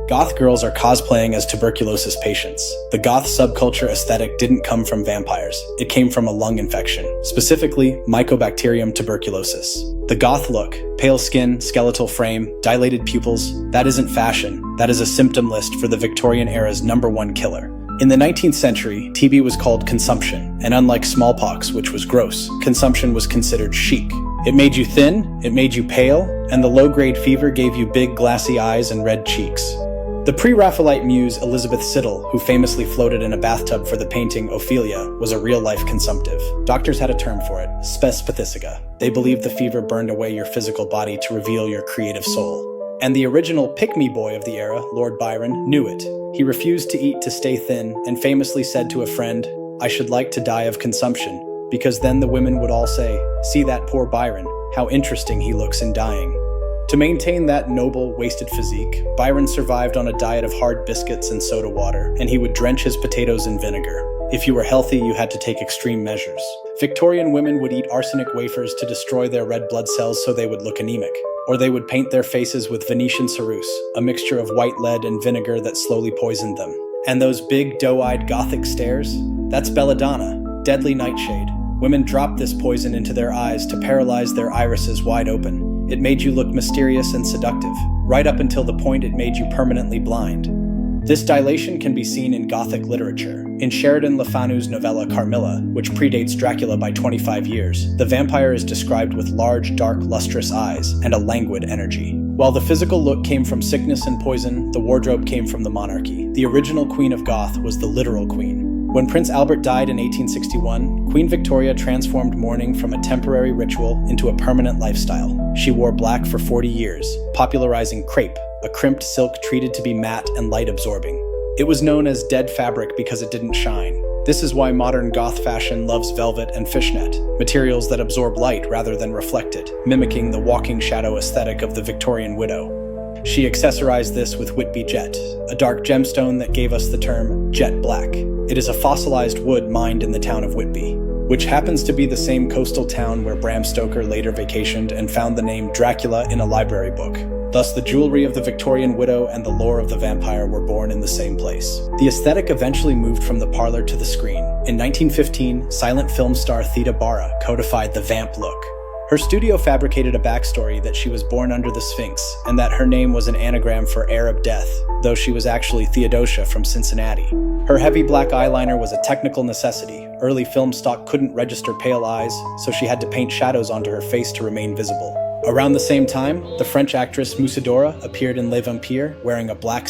Goth girls are cosplaying as tuberculosis patients. The goth subculture aesthetic didn't come from vampires. It came from a lung infection, specifically Mycobacterium tuberculosis. The goth look, pale skin, skeletal frame, dilated pupils, that isn't fashion. That is a symptom list for the Victorian era's #1 killer. In the 19th century, TB was called consumption, and unlike smallpox, which was gross, consumption was considered chic. It made you thin, it made you pale, and the low-grade fever gave you big glassy eyes and red cheeks. The pre-Raphaelite muse Elizabeth Siddal, who famously floated in a bathtub for the painting Ophelia, was a real-life consumptive. Doctors had a term for it, spespathicica. They believed the fever burned away your physical body to reveal your creative soul. And the original pick-me boy of the era, Lord Byron, knew it. He refused to eat to stay thin, and famously said to a friend, "I should like to die of consumption, because then the women would all say, 'See that poor Byron, how interesting he looks in dying.'" To maintain that noble, wasted physique, Byron survived on a diet of hard biscuits and soda water, and he would drench his potatoes in vinegar. If you were healthy, you had to take extreme measures. Victorian women would eat arsenic wafers to destroy their red blood cells so they would look anemic. Or they would paint their faces with Venetian ceruse, a mixture of white lead and vinegar that slowly poisoned them. And those big, doe-eyed Gothic stares? That's belladonna, deadly nightshade. Women dropped this poison into their eyes to paralyze their irises wide open. It made you look mysterious and seductive, right up until the point it made you permanently blind. This dilation can be seen in Gothic literature. In Sheridan Le Fanu's novella Carmilla, which predates Dracula by 25 years, the vampire is described with large, dark, lustrous eyes and a languid energy. While the physical look came from sickness and poison, the wardrobe came from the monarchy. The original Queen of Goth was the literal queen. When Prince Albert died in 1861, Queen Victoria transformed mourning from a temporary ritual into a permanent lifestyle. She wore black for 40 years, popularizing crepe, a crimped silk treated to be matte and light-absorbing. It was known as dead fabric because it didn't shine. This is why modern goth fashion loves velvet and fishnet, materials that absorb light rather than reflect it, mimicking the walking shadow aesthetic of the Victorian widow. She accessorized this with Whitby jet, a dark gemstone that gave us the term jet black. It is a fossilized wood mined in the town of Whitby, which happens to be the same coastal town where Bram Stoker later vacationed and found the name Dracula in a library book. Thus, the jewelry of the Victorian widow and the lore of the vampire were born in the same place. The aesthetic eventually moved from the parlor to the screen. In 1915, silent film star Theda Bara codified the vamp look. Her studio fabricated a backstory that she was born under the Sphinx and that her name was an anagram for Arab death, though she was actually Theodosia from Cincinnati. Her heavy black eyeliner was a technical necessity. Early film stock couldn't register pale eyes, so she had to paint shadows onto her face to remain visible. Around the same time, the French actress Musidora appeared in Les Vampires wearing a black